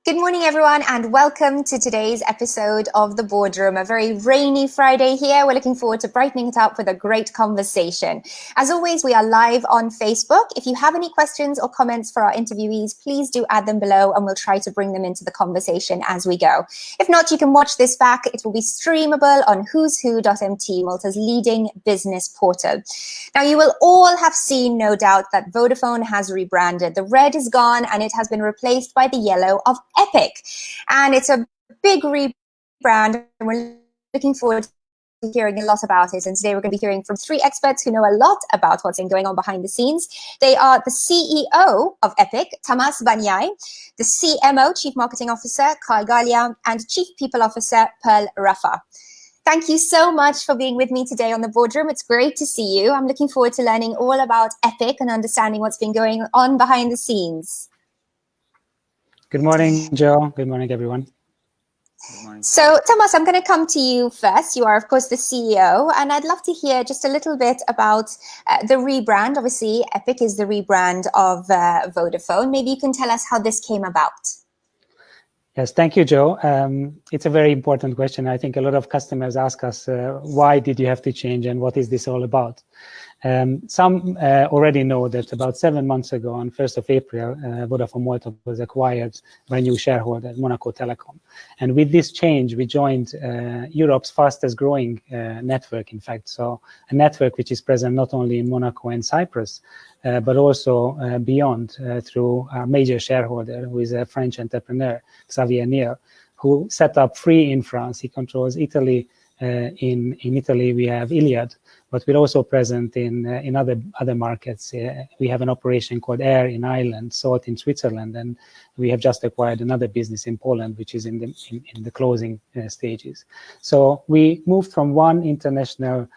Good morning, everyone, and welcome to today's episode of The Boardroom. A very rainy Friday here. We're looking forward to brightening it up with a great conversation. As always, we are live on Facebook. If you have any questions or comments for our interviewees, please do add them below and we'll try to bring them into the conversation as we go. If not, you can watch this back. It will be streamable on who'swho.mt, Malta's leading business portal. Now, you will all have seen, no doubt, that Vodafone has rebranded. The red is gone and it has been replaced by the yellow of Epic. And it's a big rebrand, and we're looking forward to hearing a lot about it. And today we're going to be hearing from three experts who know a lot about what's been going on behind the scenes. They are the CEO of Epic, Tamas Banyai, the CMO, Chief Marketing Officer, Karl Galea, and Chief People Officer, Raffa. Thank you so much for being with me today on The Boardroom. It's great to see you. I'm looking forward to learning all about Epic and understanding what's been going on behind the scenes. Good morning, Joe. Good morning, everyone. Good morning. So, Tamas, I'm going to come to you first. You are, of course, the CEO, and I'd love to hear just a little bit about the rebrand. Obviously, Epic is the rebrand of Vodafone. Maybe you can tell us how this came about. Yes, thank you, Joe. It's a very important question. I think a lot of customers ask us, why did you have to change and what is this all about? Some already know that about 7 months ago, on 1st of April, Vodafone Malta was acquired by a new shareholder, Monaco Telecom. And with this change, we joined Europe's fastest growing network, in fact. So a network which is present not only in Monaco and Cyprus, but also beyond through our major shareholder, who is a French entrepreneur, Xavier Niel, who set up Free in France. He controls Italy. In Italy, we have Iliad, but we're also present in other markets. We have an operation called Air in Ireland, Salt in Switzerland, and we have just acquired another business in Poland, which is in the closing stages. So we moved from one international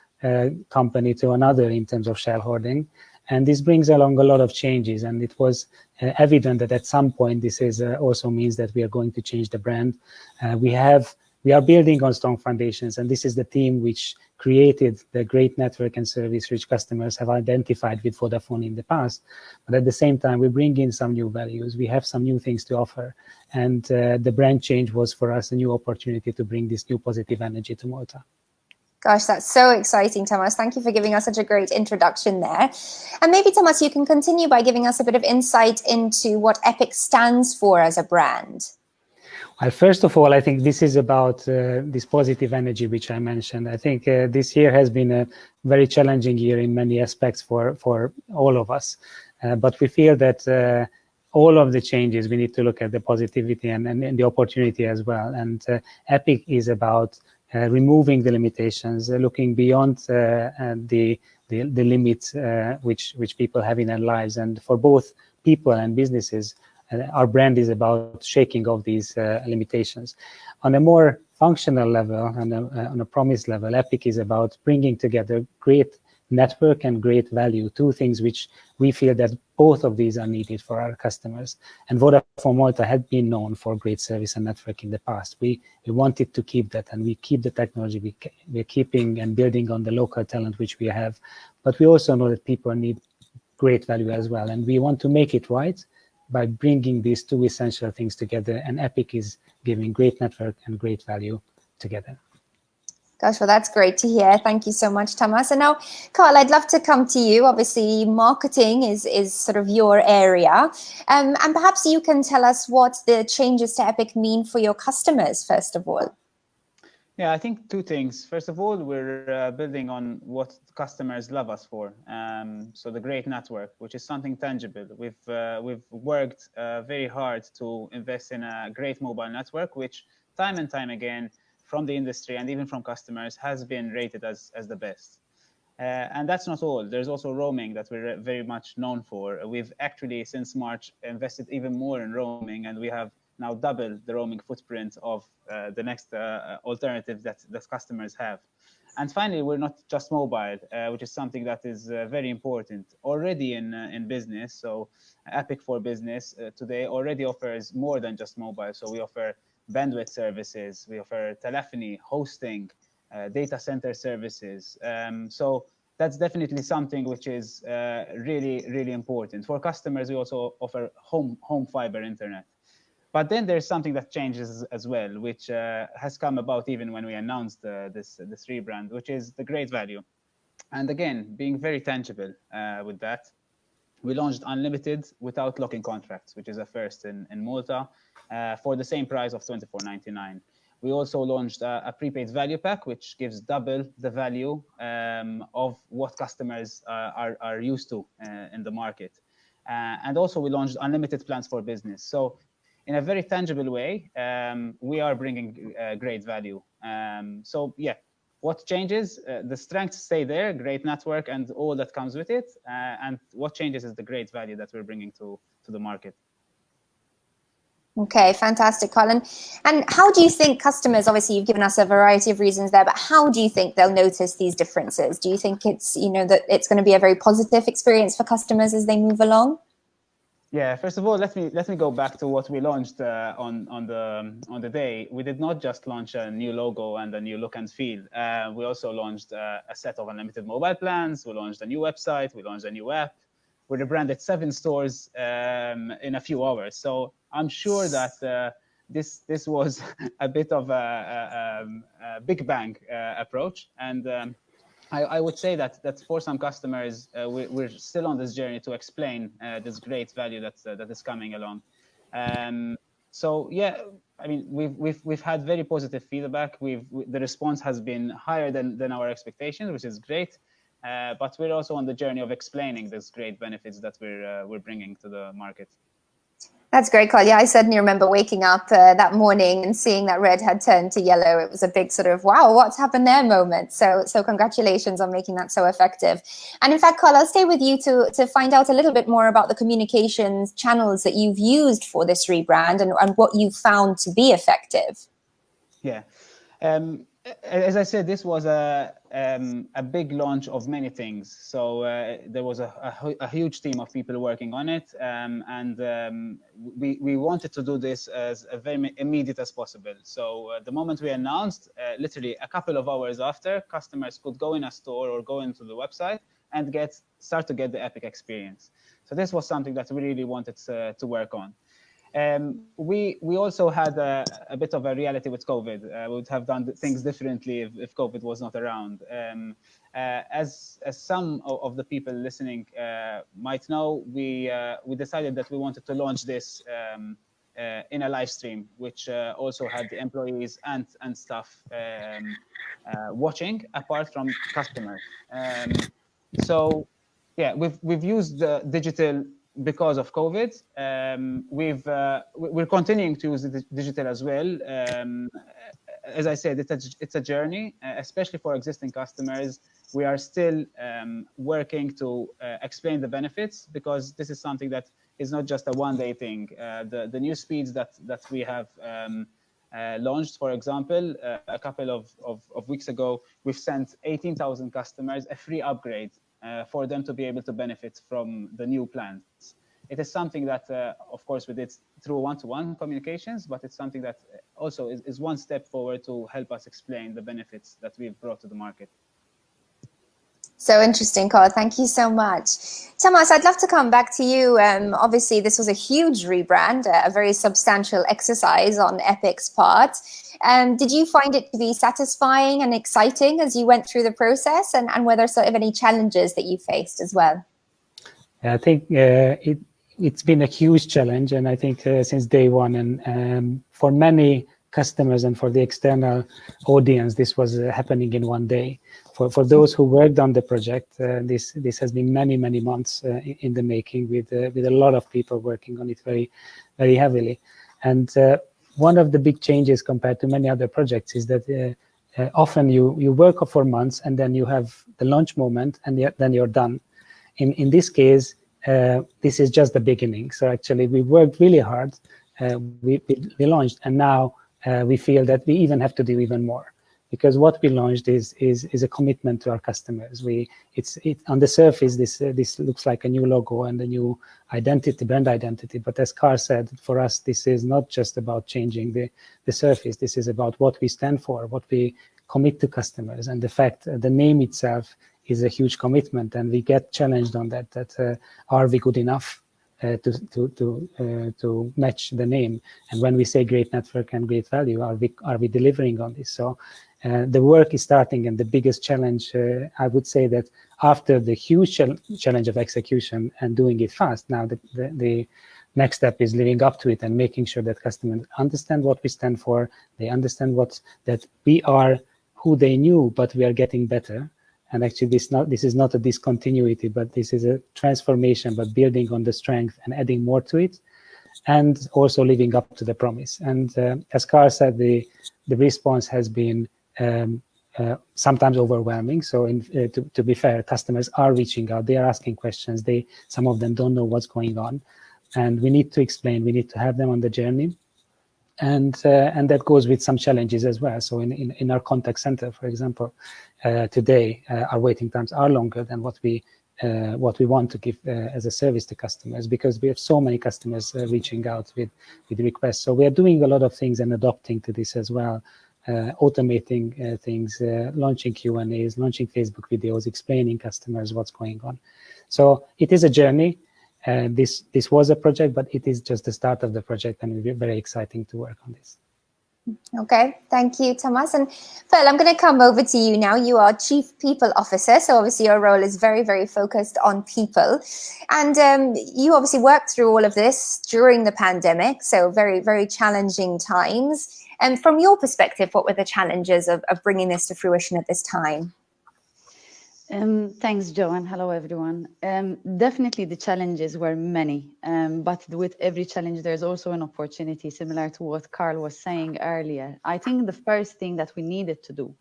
company to another in terms of shareholding. And this brings along a lot of changes, and it was evident that at some point this is also means that we are going to change the brand. We are building on strong foundations, and this is the team which created the great network and service which customers have identified with Vodafone in the past. But at the same time, we bring in some new values. We have some new things to offer, and the brand change was for us a new opportunity to bring this new positive energy to Malta. Gosh, that's so exciting, Tamas. Thank you for giving us such a great introduction there. And maybe, Tamas, you can continue by giving us a bit of insight into what Epic stands for as a brand. Well, first of all, I think this is about this positive energy which I mentioned. I think this year has been a very challenging year in many aspects for all of us. But we feel that all of the changes, we need to look at the positivity and the opportunity as well. And Epic is about removing the limitations, looking beyond the limits which people have in their lives. And for both people and businesses, our brand is about shaking off these limitations. On a more functional level and on a promise level, Epic is about bringing together great network and great value, two things which we feel that both of these are needed for our customers. And Vodafone Malta had been known for great service and network in the past. We wanted to keep that, and we keep the technology. We're keeping and building on the local talent which we have. But we also know that people need great value as well, and we want to make it right by bringing these two essential things together, and Epic is giving great network and great value together. Gosh, well, that's great to hear. Thank you so much, Tamas. And now, Karl, I'd love to come to you. Obviously, marketing is sort of your area. And perhaps you can tell us what the changes to Epic mean for your customers, first of all. Yeah, I think two things. First of all, we're building on what customers love us for. So the great network, which is something tangible. We've worked very hard to invest in a great mobile network, which time and time again from the industry and even from customers has been rated as the best. And that's not all. There's also roaming that we're very much known for. We've actually, since March, invested even more in roaming, and we have now double the roaming footprint of the next alternative that customers have. And finally, we're not just mobile, which is something that is very important already in business. So Epic for Business today already offers more than just mobile. So we offer bandwidth services, we offer telephony, hosting, data center services. So that's definitely something which is really, really important. For customers, we also offer home fiber internet. But then there's something that changes as well, which has come about even when we announced this rebrand, which is the great value. And again, being very tangible with that, we launched unlimited without locking contracts, which is a first in Malta, for the same price of $24.99. We also launched a prepaid value pack, which gives double the value of what customers are used to in the market. And also we launched unlimited plans for business. So in a very tangible way, we are bringing great value. So yeah, what changes? The strengths stay there, great network and all that comes with it. And what changes is the great value that we're bringing to the market. Okay, fantastic, Colin. And how do you think customers, obviously you've given us a variety of reasons there, but how do you think they'll notice these differences? Do you think it's, that it's going to be a very positive experience for customers as they move along? Yeah, first of all, let me go back to what we launched on the day. We did not just launch a new logo and a new look and feel. We also launched a set of unlimited mobile plans. We launched a new website. We launched a new app. We rebranded 7 stores in a few hours. So I'm sure that this was a bit of a big bang approach. And I would say that for some customers, we're still on this journey to explain this great value that is coming along. So yeah, I mean, we've had very positive feedback. The response has been higher than our expectations, which is great. But we're also on the journey of explaining these great benefits that we're bringing to the market. That's great, Karl. Yeah, I certainly remember waking up that morning and seeing that red had turned to yellow. It was a big sort of, wow, what's happened there moment. So congratulations on making that so effective. And in fact, Karl, I'll stay with you to find out a little bit more about the communications channels that you've used for this rebrand and what you've found to be effective. Yeah. As I said, this was a big launch of many things. So there was a huge team of people working on it, and we wanted to do this as very immediate as possible. So the moment we announced, literally a couple of hours after, customers could go in a store or go into the website and start to get the epic experience. So this was something that we really wanted to work on. We also had a bit of a reality with COVID. We would have done things differently if COVID was not around. As some of the people listening might know, we decided that we wanted to launch this in a live stream, which also had the employees and staff watching apart from customers. So yeah, we've used the digital because of COVID. We're continuing to use the digital as well. As I said, it's a journey, especially for existing customers. We are still working to explain the benefits, because this is something that is not just a one-day thing. The new speeds that we have launched, for example, a couple of weeks ago, we've sent 18,000 customers a free upgrade for them to be able to benefit from the new plans. It is something that, of course, we did through one-to-one communications, but it's something that also is one step forward to help us explain the benefits that we've brought to the market. So interesting, Karl. Thank you so much. Tamas, I'd love to come back to you. Obviously, this was a huge rebrand, a very substantial exercise on Epic's part. Did you find it to be satisfying and exciting as you went through the process? And were there sort of any challenges that you faced as well? I think it's been a huge challenge, and I think since day one, and for many customers and for the external audience, this was happening in one day. For those who worked on the project, this has been many months in the making, with a lot of people working on it very heavily. And one of the big changes compared to many other projects is that often you work for months and then you have the launch moment and then you're done. In this case, this is just the beginning. So actually, we worked really hard. We launched, and now we feel that we even have to do even more, because what we launched is a commitment to our customers. On the surface, this looks like a new logo and a new identity, brand identity. But as Karl said, for us, this is not just about changing the surface. This is about what we stand for, what we commit to customers, and the fact the name itself is a huge commitment, and we get challenged on that are we good enough? to match the name. And when we say great network and great value, are we delivering on this? So the work is starting, and the biggest challenge, I would say that after the huge challenge of execution and doing it fast, now the next step is living up to it and making sure that customers understand what we stand for. They understand that we are who they knew, but we are getting better. And actually, this is not a discontinuity, but this is a transformation, but building on the strength and adding more to it, and also living up to the promise. And as Karl said, the response has been sometimes overwhelming. So to be fair, customers are reaching out, they are asking questions, some of them don't know what's going on. And we need to explain, we need to have them on the journey. And that goes with some challenges as well. So in our contact center, for example, today our waiting times are longer than what we want to give as a service to customers, because we have so many customers reaching out with requests. So we are doing a lot of things and adopting to this as well, automating things, launching Q&As, launching Facebook videos, explaining customers what's going on. So it is a journey. This was a project, but it is just the start of the project, and it's very exciting to work on this. Okay, thank you, Tamas. And Phil, I'm going to come over to you now. You are Chief People Officer, so obviously your role is very, very focused on people. And you obviously worked through all of this during the pandemic, so very, very challenging times. And from your perspective, what were the challenges of bringing this to fruition at this time? Thanks, Jo, and hello, everyone. Definitely the challenges were many, but with every challenge, there's also an opportunity, similar to what Karl was saying earlier. I think the first thing that we needed to do,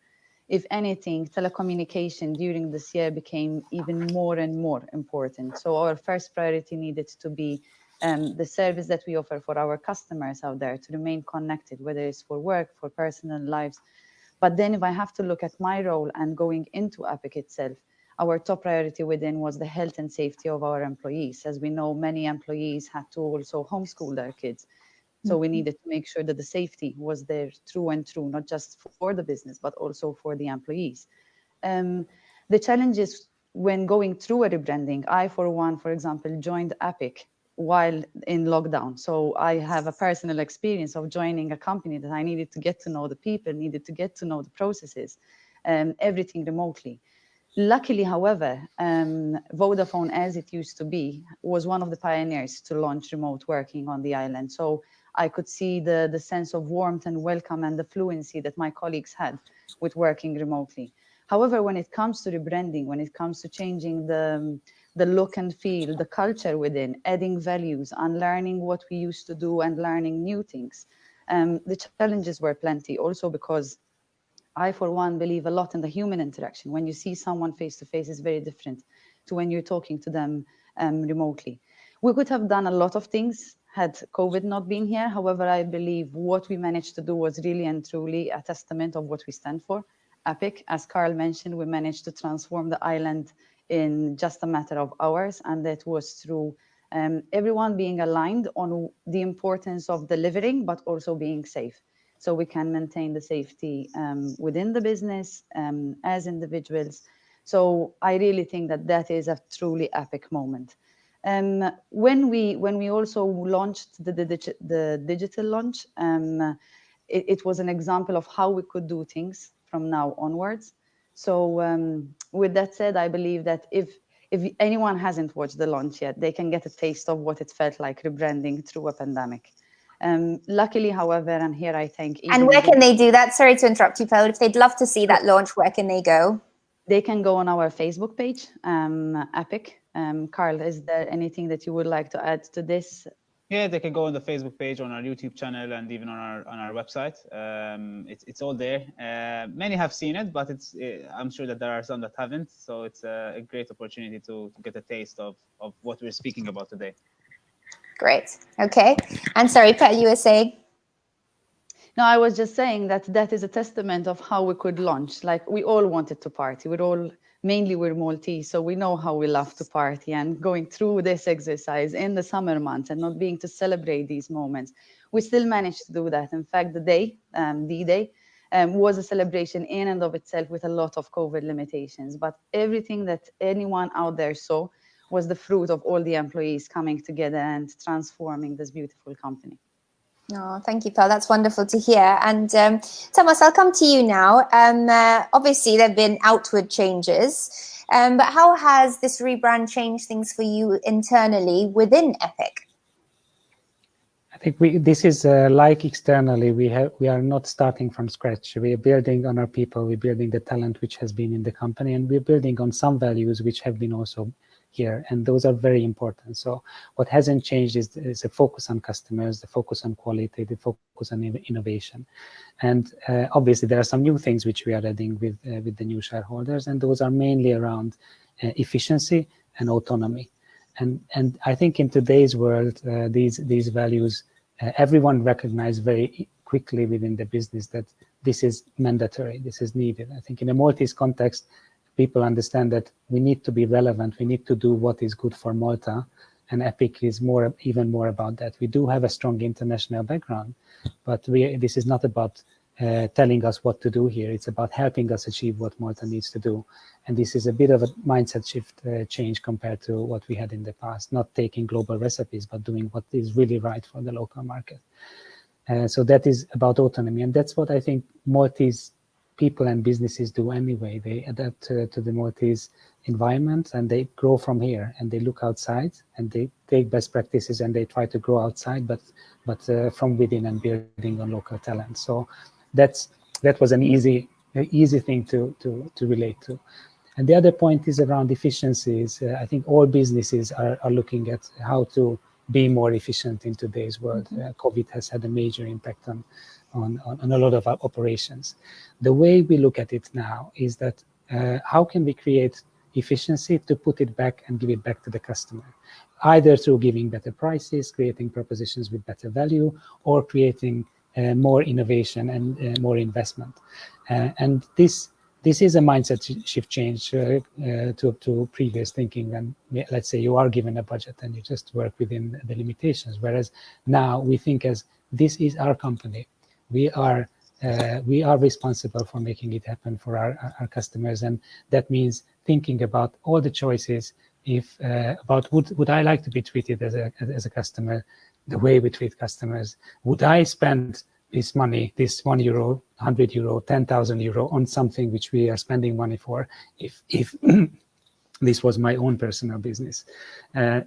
if anything, telecommunication during this year became even more and more important. So our first priority needed to be the service that we offer for our customers out there to remain connected, whether it's for work, for personal lives. But then if I have to look at my role and going into Epic itself, our top priority within was the health and safety of our employees. As we know, many employees had to also homeschool their kids. So we needed to make sure that the safety was there through and through, not just for the business, but also for the employees. The challenges when going through a rebranding, I, for one, for example, joined Epic while in lockdown. So I have a personal experience of joining a company that I needed to get to know the people, needed to get to know the processes, everything remotely. Luckily, however, Vodafone, as it used to be, was one of the pioneers to launch remote working on the island. So I could see the sense of warmth and welcome and the fluency that my colleagues had with working remotely. However, when it comes to rebranding, when it comes to changing the look and feel, the culture within, adding values, unlearning what we used to do and learning new things, the challenges were plenty. Also because I, for one, believe a lot in the human interaction. When you see someone face to face is very different to when you're talking to them remotely. We could have done a lot of things had COVID not been here. However, I believe what we managed to do was really and truly a testament of what we stand for. Epic, as Karl mentioned, we managed to transform the island in just a matter of hours, and that was through everyone being aligned on the importance of delivering, but also being safe, so we can maintain the safety within the business as individuals. So I really think that is a truly epic moment. When we also launched the digital launch, it was an example of how we could do things from now onwards. So with that said, I believe that if anyone hasn't watched the launch yet, they can get a taste of what it felt like rebranding through a pandemic. Luckily, however, and here I thank... And where can they do that? Sorry to interrupt you, Paul. If they'd love to see that launch, where can they go? They can go on our Facebook page, Epic. Karl, is there anything that you would like to add to this? Yeah, they can go on the Facebook page, on our YouTube channel, and even on our website. It's all there. Many have seen it, but I'm sure that there are some that haven't. So it's a great opportunity to get a taste of what we're speaking about today. Great. Okay. And sorry, Pat, you were saying? No, I was just saying that is a testament of how we could launch. Like, we all wanted to party. Mainly we're Maltese, so we know how we love to party, and going through this exercise in the summer months and not being to celebrate these moments, we still managed to do that. In fact, the day, D-Day, was a celebration in and of itself with a lot of COVID limitations. But everything that anyone out there saw was the fruit of all the employees coming together and transforming this beautiful company. Oh, thank you, Pearl. That's wonderful to hear. And Tamas, I'll come to you now. Obviously, there have been outward changes, but how has this rebrand changed things for you internally within Epic? I think this is like externally, we are not starting from scratch. We are building on our people, we're building the talent which has been in the company, and we're building on some values which have been also here, and those are very important. So what hasn't changed is the focus on customers, the focus on quality, the focus on innovation. And obviously there are some new things which we are adding with the new shareholders, and those are mainly around efficiency and autonomy. And I think in today's world, these values, everyone recognizes very quickly within the business that this is mandatory, this is needed. I think in a Maltese context, people understand that we need to be relevant, we need to do what is good for Malta, and Epic is even more about that. We do have a strong international background, but this is not about telling us what to do here. It's about helping us achieve what Malta needs to do. And this is a bit of a mindset shift change compared to what we had in the past, not taking global recipes, but doing what is really right for the local market. So that is about autonomy. And that's what I think Maltese people and businesses do anyway. They adapt to the Maltese environment and they grow from here, and they look outside and they take best practices and they try to grow outside, but from within and building on local talent. So that was an easy thing to relate to. And the other point is around efficiencies. I think all businesses are looking at how to be more efficient in today's world. COVID has had a major impact on a lot of our operations. The way we look at it now is that how can we create efficiency to put it back and give it back to the customer, either through giving better prices, creating propositions with better value, or creating more innovation and more investment. And this is a mindset shift change to previous thinking. And let's say you are given a budget and you just work within the limitations. Whereas now we think as this is our company, we are responsible for making it happen for our customers, and that means thinking about all the choices. About would I like to be treated as a customer the way we treat customers? Would I spend this money, this €1, €100, €10,000 on something which we are spending money for, if this was my own personal business?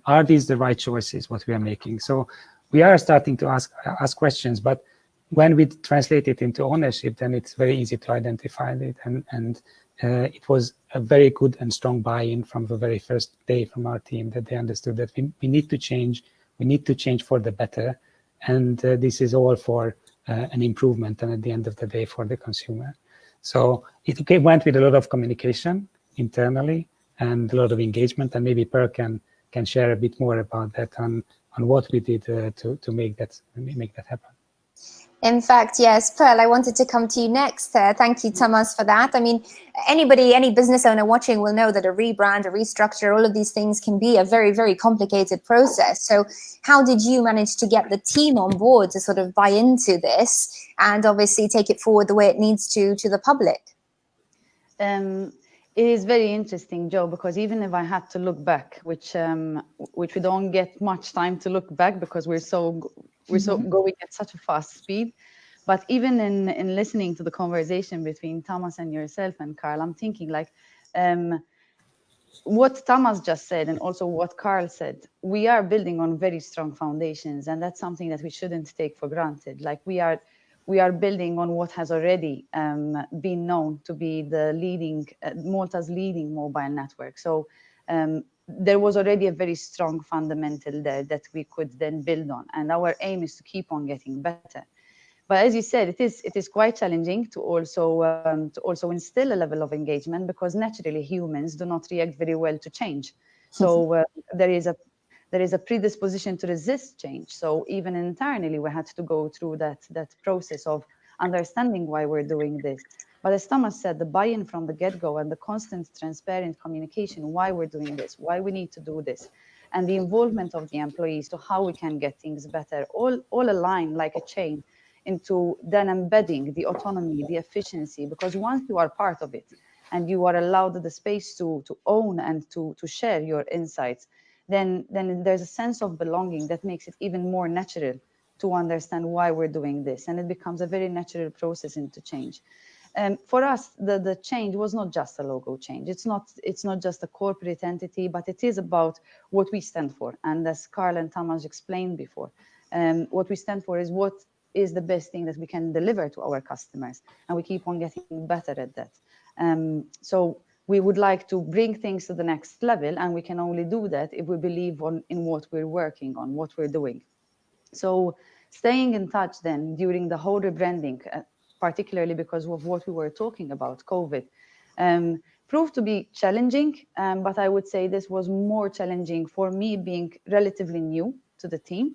Are these the right choices, what we are making? So we are starting to ask questions, but when we translate it into ownership, then it's very easy to identify it. And it was a very good and strong buy-in from the very first day from our team, that they understood that we need to change. We need to change for the better. And this is all for an improvement, and at the end of the day for the consumer. So it went with a lot of communication internally and a lot of engagement, and maybe Pearl can share a bit more about that on what we did to make that happen. In fact, yes, Pearl, I wanted to come to you next. Thank you, Tamas, for that. I mean, any business owner watching will know that a rebrand, a restructure, all of these things can be a very, very complicated process. So how did you manage to get the team on board to sort of buy into this and obviously take it forward the way it needs to the public? It is very interesting, Joe, because even if I had to look back, which we don't get much time to look back because we're so going at such a fast speed. But even in listening to the conversation between Tamas and yourself and Karl, I'm thinking like what Tamas just said and also what Karl said, we are building on very strong foundations, and that's something that we shouldn't take for granted. Like we are building on what has already been known to be the leading Malta's leading mobile network. So there was already a very strong fundamental there that we could then build on, and our aim is to keep on getting better. But as you said, it is quite challenging to also instill a level of engagement, because naturally humans do not react very well to change. So there is a predisposition to resist change. So even internally, we had to go through that process of understanding why we're doing this. But as Tamas said, the buy-in from the get-go and the constant transparent communication, why we're doing this, why we need to do this, and the involvement of the employees to how we can get things better, all align like a chain into then embedding the autonomy, the efficiency, because once you are part of it, and you are allowed the space to own and to share your insights, then there's a sense of belonging that makes it even more natural to understand why we're doing this, and it becomes a very natural process into change. For us, the change was not just a logo change. It's not just a corporate entity, but it is about what we stand for. And as Karl and Tamas explained before, what we stand for is what is the best thing that we can deliver to our customers, and we keep on getting better at that. So we would like to bring things to the next level, and we can only do that if we believe in what we're working on, what we're doing. So staying in touch then during the whole rebranding, particularly because of what we were talking about, COVID, proved to be challenging, but I would say this was more challenging for me being relatively new to the team.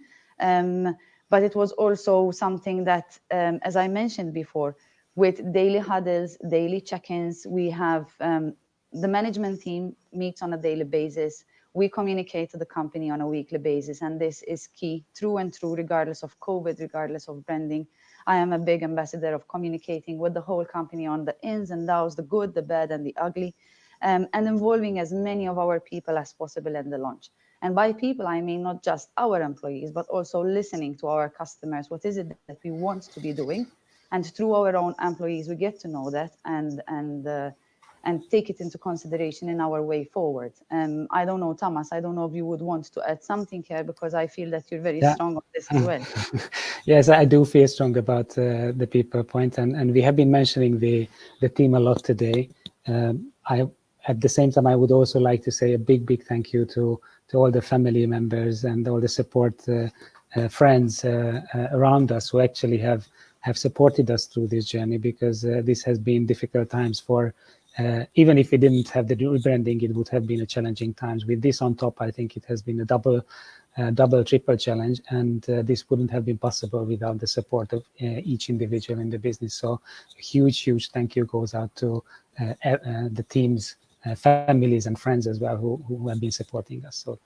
But it was also something that, as I mentioned before, with daily huddles, daily check-ins, we have the management team meets on a daily basis. We communicate to the company on a weekly basis, and this is key, through and through, regardless of COVID, regardless of branding. I am a big ambassador of communicating with the whole company on the ins and outs, the good, the bad, and the ugly, and involving as many of our people as possible in the launch. And by people, I mean not just our employees, but also listening to our customers. What is it that we want to be doing? And through our own employees, we get to know that and take it into consideration in our way forward. I don't know, Tamas, I don't know if you would want to add something here, because I feel that you're very strong on this as well. Yes, I do feel strong about the people point, and we have been mentioning the team a lot today. At the same time, I would also like to say a big thank you to all the family members and all the support friends around us who actually have supported us through this journey, because this has been difficult times for even if we didn't have the rebranding, it would have been a challenging times. With this on top, I think it has been a double, triple challenge, and this wouldn't have been possible without the support of each individual in the business. So a huge thank you goes out to the teams, families and friends as well who have been supporting us. So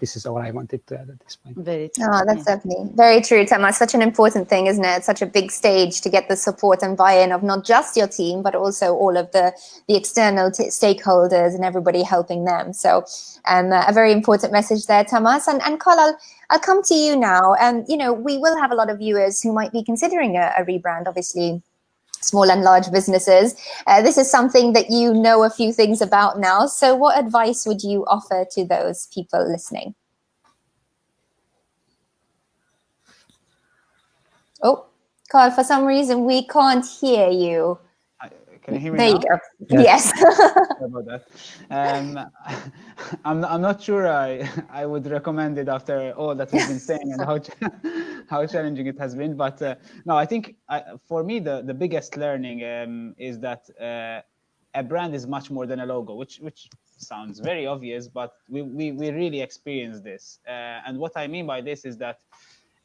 this is all I wanted to add at this point. Very true. Oh, that's definitely very true, Tamas. Such an important thing, isn't it? It's such a big stage to get the support and buy-in of not just your team, but also all of the external stakeholders and everybody helping them. So a very important message there, Tamas. And Karl, I'll come to you now. And, we will have a lot of viewers who might be considering a rebrand, obviously, small and large businesses. This is something that you know a few things about now. So what advice would you offer to those people listening? Oh, Karl, for some reason, we can't hear you. Can you hear me there now? You go. Yes. Sorry about that. I'm not sure I would recommend it after all that we've been saying and how challenging it has been. But no, I think for me, the biggest learning is that a brand is much more than a logo, which sounds very obvious, but we really experience this. And what I mean by this is that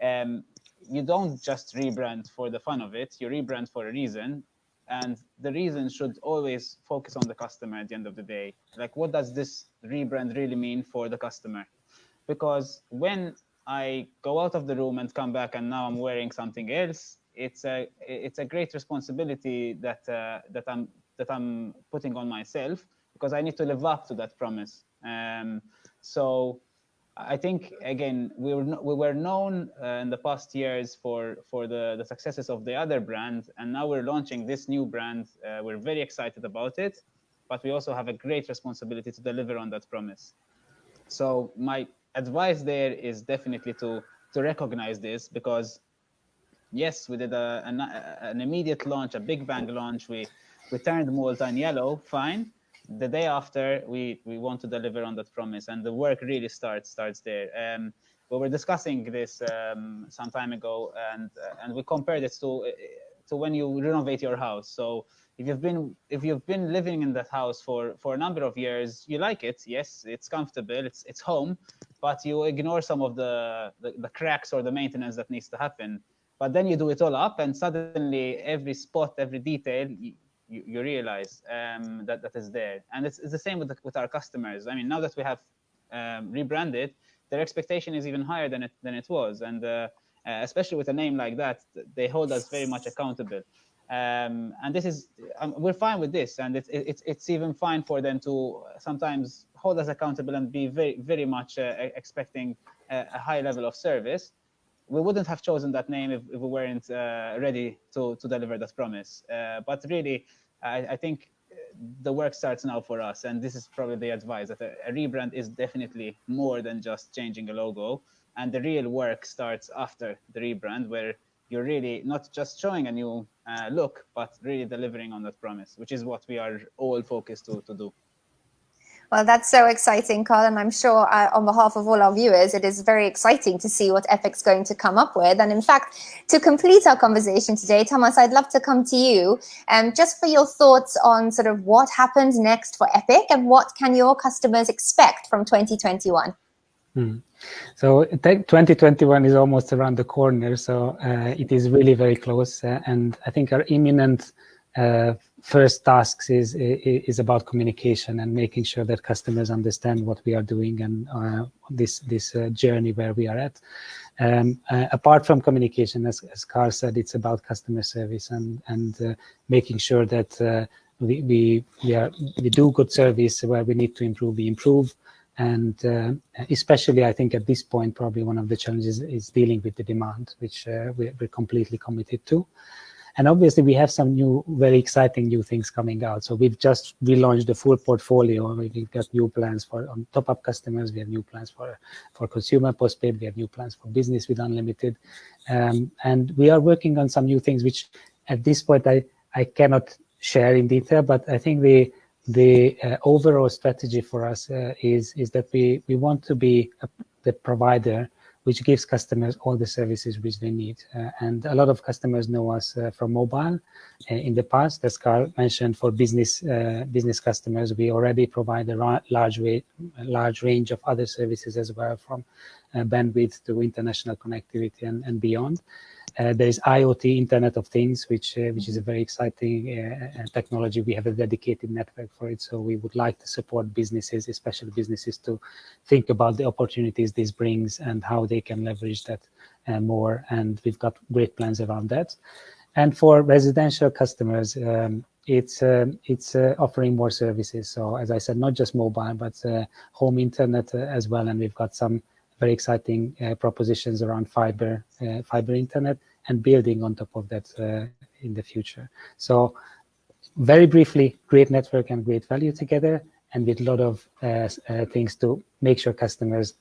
you don't just rebrand for the fun of it, you rebrand for a reason. And the reason should always focus on the customer at the end of the day. Like, what does this rebrand really mean for the customer? Because when I go out of the room and come back and now I'm wearing something else, it's a great responsibility that I'm putting on myself, because I need to live up to that promise. So I think, again, we were known in the past years for the successes of the other brand, and now we're launching this new brand. We're very excited about it, but we also have a great responsibility to deliver on that promise. So my advice there is definitely to recognize this, because yes, we did an immediate launch, a big bang launch. We turned Malta in yellow, fine. The day after, we want to deliver on that promise, and the work really starts there. We were discussing this some time ago, and we compared it to when you renovate your house. So if you've been living in that house for a number of years, you like it. Yes, it's comfortable, it's home, but you ignore some of the cracks or the maintenance that needs to happen. But then you do it all up, and suddenly every spot, every detail, you realize that is there. And it's the same with our customers. I mean, now that we have rebranded, their expectation is even higher than it was. And especially with a name like that, they hold us very much accountable. And this is we're fine with this, and it's even fine for them to sometimes hold us accountable and be very much expecting a high level of service. We wouldn't have chosen that name if we weren't ready to deliver that promise. But really, I think the work starts now for us, and this is probably the advice, that a rebrand is definitely more than just changing a logo, and the real work starts after the rebrand, where you're really not just showing a new look, but really delivering on that promise, which is what we are all focused to do. Well, that's so exciting, Karl, and I'm sure on behalf of all our viewers, it is very exciting to see what Epic's going to come up with. And in fact, to complete our conversation today, Tamas, I'd love to come to you just for your thoughts on sort of what happens next for Epic and what can your customers expect from 2021? So 2021 is almost around the corner, so it is really very close. And I think our imminent first tasks is about communication and making sure that customers understand what we are doing and this journey where we are at. Apart from communication, as Karl said, it's about customer service and making sure that we do good service. Where we need to improve, we improve. And especially, I think at this point, probably one of the challenges is dealing with the demand, which we're completely committed to. And obviously, we have some very exciting new things coming out. So we've just relaunched the full portfolio. We've got new plans for top-up customers. We have new plans for consumer postpaid. We have new plans for business with unlimited. And we are working on some new things, which at this point I cannot share in detail. But I think the overall strategy for us is that we want to be the provider which gives customers all the services which they need. And a lot of customers know us from mobile. In the past, as Karl mentioned, for business customers, we already provide a large range of other services as well, from bandwidth to international connectivity and beyond. There is IoT, Internet of Things, which is a very exciting technology. We have a dedicated network for it, so we would like to support businesses, especially businesses, to think about the opportunities this brings and how they can leverage that more. And we've got great plans around that. And for residential customers, it's offering more services. So as I said, not just mobile, but home internet as well. And we've got some very exciting propositions around fiber internet and building on top of that in the future. So very briefly, great network and great value together, and with a lot of things to make sure customers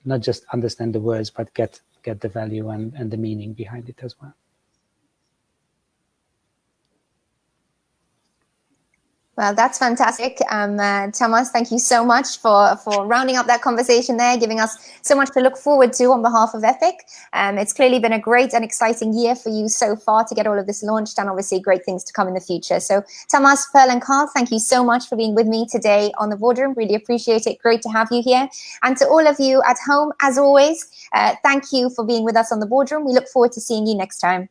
not just understand the words, but get the value and the meaning behind it as well. Well, that's fantastic. Tamas, thank you so much for rounding up that conversation there, giving us so much to look forward to on behalf of Epic. It's clearly been a great and exciting year for you so far to get all of this launched, and obviously great things to come in the future. So Tamas, Pearl and Karl, thank you so much for being with me today on the Boardroom. Really appreciate it. Great to have you here. And to all of you at home, as always, thank you for being with us on the Boardroom. We look forward to seeing you next time.